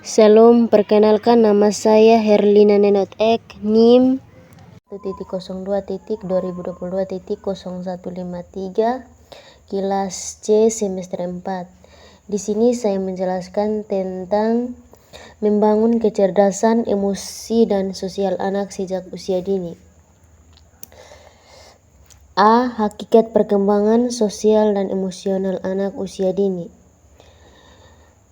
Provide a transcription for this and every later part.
Shalom, perkenalkan nama saya Herlina Nenot Ek, NIM 1.02.2022.0153, kelas C semester 4. Di sini saya menjelaskan tentang membangun kecerdasan emosi dan sosial anak sejak usia dini. A. Hakikat perkembangan sosial dan emosional anak usia dini.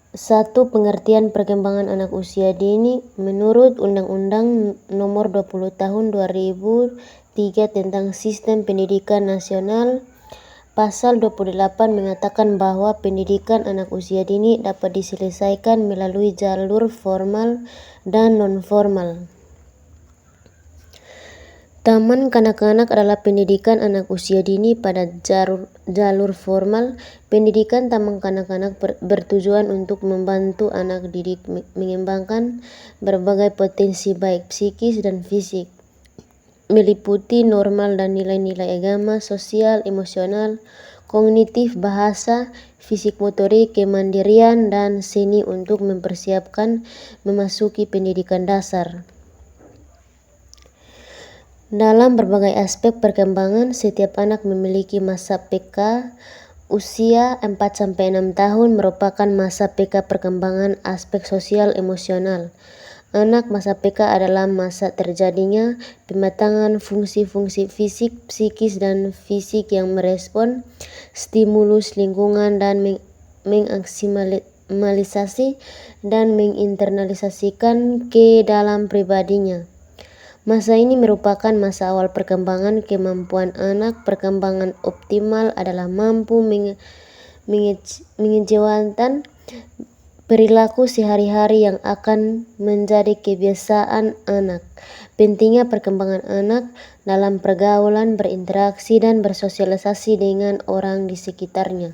1. Pengertian perkembangan anak usia dini menurut Undang-Undang Nomor 20 Tahun 2003 tentang Sistem Pendidikan Nasional, Pasal 28 mengatakan bahwa pendidikan anak usia dini dapat diselesaikan melalui jalur formal dan non-formal. Taman kanak-kanak adalah pendidikan anak usia dini pada jalur formal. Pendidikan taman kanak-kanak bertujuan untuk membantu anak didik mengembangkan berbagai potensi baik psikis dan fisik, meliputi normal dan nilai-nilai agama, sosial, emosional, kognitif, bahasa, fisik motorik, kemandirian, dan seni untuk mempersiapkan memasuki pendidikan dasar. Dalam berbagai aspek perkembangan, setiap anak memiliki masa PK. Usia 4-6 tahun merupakan masa PK perkembangan aspek sosial emosional. Anak masa PK adalah masa terjadinya pematangan fungsi-fungsi fisik, psikis, dan fisik yang merespon stimulus lingkungan dan mengaksimalisasi dan menginternalisasikan ke dalam pribadinya. Masa ini merupakan masa awal perkembangan kemampuan anak. Perkembangan optimal adalah mampu mengejawantkan perilaku sehari-hari yang akan menjadi kebiasaan anak. Pentingnya perkembangan anak dalam pergaulan, berinteraksi, dan bersosialisasi dengan orang di sekitarnya.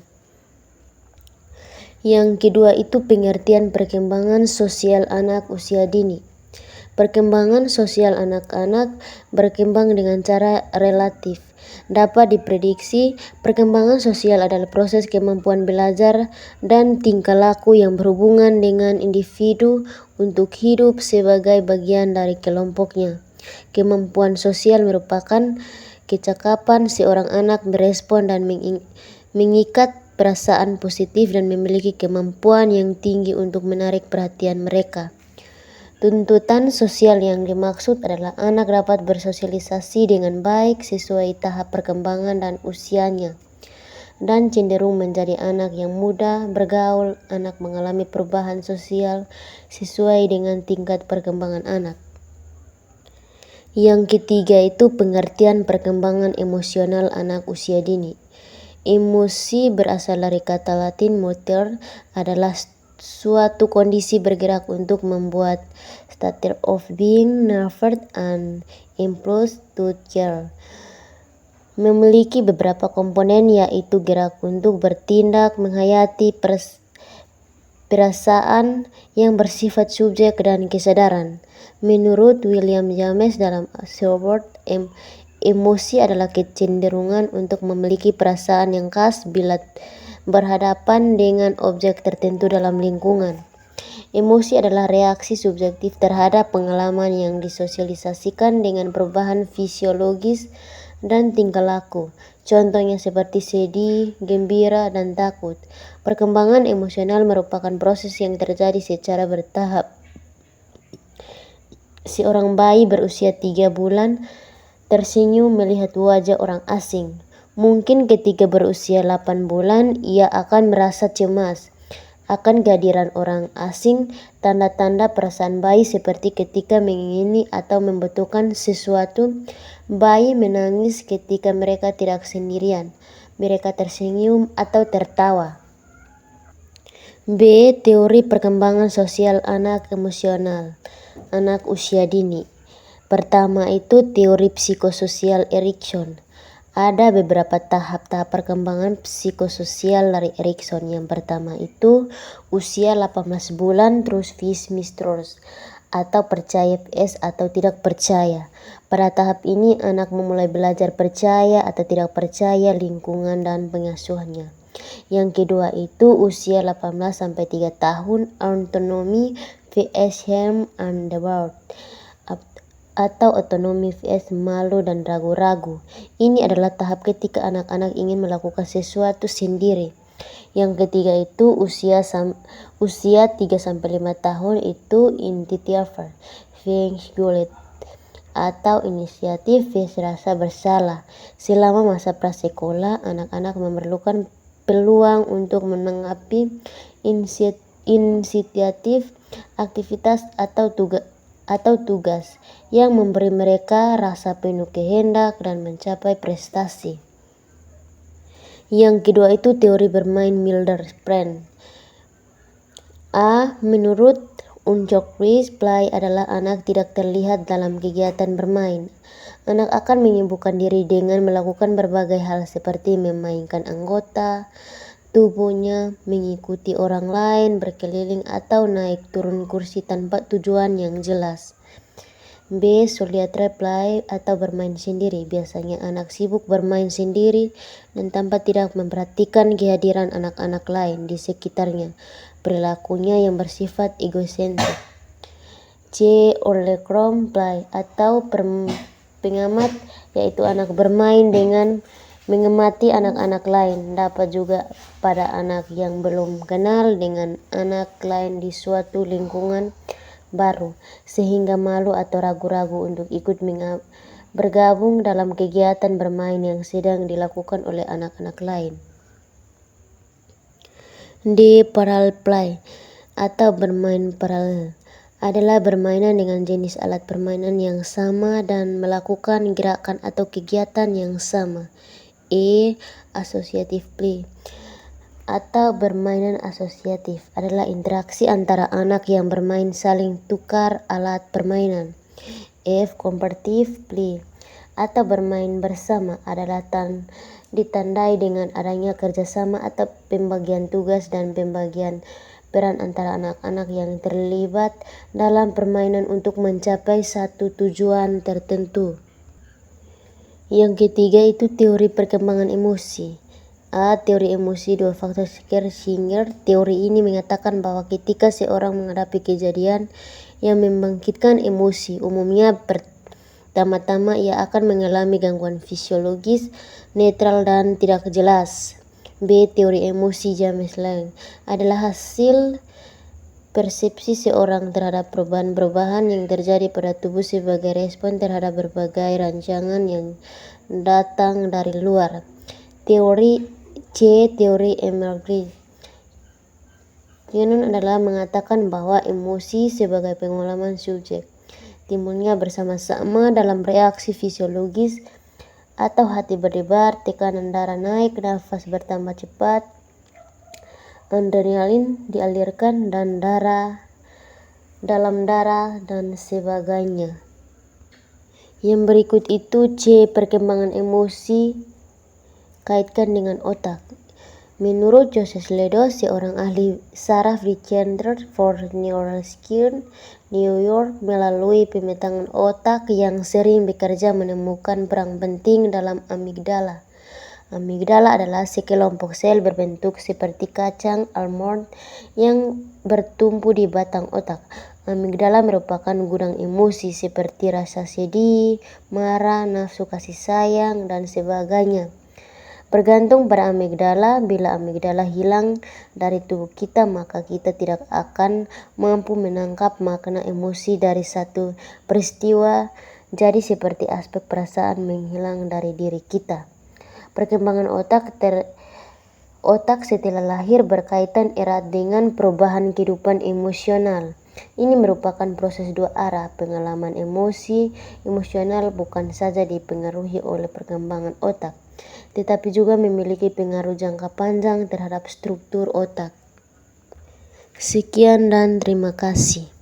Yang kedua itu pengertian perkembangan sosial anak usia dini. Perkembangan sosial anak-anak berkembang dengan cara relatif. Dapat diprediksi, perkembangan sosial adalah proses kemampuan belajar dan tingkah laku yang berhubungan dengan individu untuk hidup sebagai bagian dari kelompoknya. Kemampuan sosial merupakan kecakapan seorang anak merespon dan mengikat perasaan positif dan memiliki kemampuan yang tinggi untuk menarik perhatian mereka. Tuntutan sosial yang dimaksud adalah anak dapat bersosialisasi dengan baik sesuai tahap perkembangan dan usianya, dan cenderung menjadi anak yang mudah bergaul. Anak mengalami perubahan sosial sesuai dengan tingkat perkembangan anak. Yang ketiga itu pengertian perkembangan emosional anak usia dini. Emosi berasal dari kata Latin motor, adalah suatu kondisi bergerak untuk membuat, state of being, nerved and impulse to care. Memiliki beberapa komponen, yaitu gerak untuk bertindak, menghayati, perasaan yang bersifat subjek, dan kesadaran. Menurut William James dalam Short emosi adalah kecenderungan untuk memiliki perasaan yang khas bila berhadapan dengan objek tertentu dalam lingkungan. Emosi adalah reaksi subjektif terhadap pengalaman yang disosialisasikan dengan perubahan fisiologis dan tingkah laku. Contohnya seperti sedih, gembira, dan takut. Perkembangan emosional merupakan proses yang terjadi secara bertahap. Seorang bayi berusia 3 bulan tersenyum melihat wajah orang asing. Mungkin ketika berusia 8 bulan, ia akan merasa cemas akan kehadiran orang asing. Tanda-tanda perasaan bayi seperti ketika mengingini atau membutuhkan sesuatu. Bayi menangis ketika mereka tidak sendirian. Mereka tersenyum atau tertawa. B. Teori perkembangan sosial anak emosional anak usia dini. Pertama itu teori psikososial Erikson. Ada beberapa tahap perkembangan psikososial dari Erikson. Yang pertama itu usia 18 bulan terus Smith-Torres atau percaya PS atau tidak percaya. Pada tahap ini anak memulai belajar percaya atau tidak percaya lingkungan dan pengasuhannya. Yang kedua itu usia 18-3 tahun autonomi vs shame and doubt, atau otonomi vs malu dan ragu-ragu. Ini adalah tahap ketika anak-anak ingin melakukan sesuatu sendiri. Yang ketiga itu usia 3-5 tahun itu initiative vs guilt, atau inisiatif vs rasa bersalah. Selama masa prasekolah, anak-anak memerlukan peluang untuk menanggapi inisiatif, aktivitas atau tugas yang memberi mereka rasa penuh kehendak dan mencapai prestasi. Yang kedua itu teori bermain Milder-Spreng. Menurut Uncok-Rees, play adalah anak tidak terlihat dalam kegiatan bermain. Anak akan menyibukkan diri dengan melakukan berbagai hal seperti memainkan anggota tubuhnya, mengikuti orang lain, berkeliling, atau naik turun kursi tanpa tujuan yang jelas. B. Solitary play atau bermain sendiri. Biasanya anak sibuk bermain sendiri dan tanpa tidak memperhatikan kehadiran anak-anak lain di sekitarnya. Perilakunya yang bersifat egosentrik. C. Orlecrom play atau pengamat, yaitu anak bermain dengan mengamati anak-anak lain. Dapat juga pada anak yang belum kenal dengan anak lain di suatu lingkungan baru, sehingga malu atau ragu-ragu untuk ikut bergabung dalam kegiatan bermain yang sedang dilakukan oleh anak-anak lain. D. Parallel play atau bermain paralel adalah permainan dengan jenis alat permainan yang sama dan melakukan gerakan atau kegiatan yang sama. E. Associative play atau bermainan asosiatif adalah interaksi antara anak yang bermain saling tukar alat permainan. F. Competitive play atau bermain bersama adalah ditandai dengan adanya kerjasama atau pembagian tugas dan pembagian peran antara anak-anak yang terlibat dalam permainan untuk mencapai satu tujuan tertentu. Yang ketiga itu teori perkembangan emosi. Teori emosi dua faktor Scherzinger. Teori ini mengatakan bahwa ketika seorang menghadapi kejadian yang membangkitkan emosi, umumnya pertama-tama ia akan mengalami gangguan fisiologis, netral dan tidak jelas. B. Teori emosi James Lange adalah hasil persepsi seorang terhadap perubahan-perubahan yang terjadi pada tubuh sebagai respon terhadap berbagai rancangan yang datang dari luar. Teori Emergence adalah mengatakan bahwa emosi sebagai pengalaman subjek, timbulnya bersama-sama dalam reaksi fisiologis atau hati berdebar, tekanan darah naik, nafas bertambah cepat, adrenalin dialirkan dan dalam darah dan sebagainya. Yang berikut itu C. Perkembangan emosi kaitkan dengan otak. Menurut Joseph Ledos, seorang ahli saraf di Center for Neuroscience, New York, melalui pemetaan otak yang sering bekerja menemukan peran penting dalam amigdala. Amigdala adalah sekelompok sel berbentuk seperti kacang almond yang bertumpu di batang otak. Amigdala merupakan gudang emosi seperti rasa sedih, marah, nafsu kasih sayang, dan sebagainya. Bergantung pada amigdala, bila amigdala hilang dari tubuh kita, maka kita tidak akan mampu menangkap makna emosi dari satu peristiwa. Jadi seperti aspek perasaan menghilang dari diri kita. Perkembangan otak setelah lahir berkaitan erat dengan perubahan kehidupan emosional. Ini merupakan proses dua arah. Pengalaman emosional bukan saja dipengaruhi oleh perkembangan otak, tetapi juga memiliki pengaruh jangka panjang terhadap struktur otak. Sekian dan terima kasih.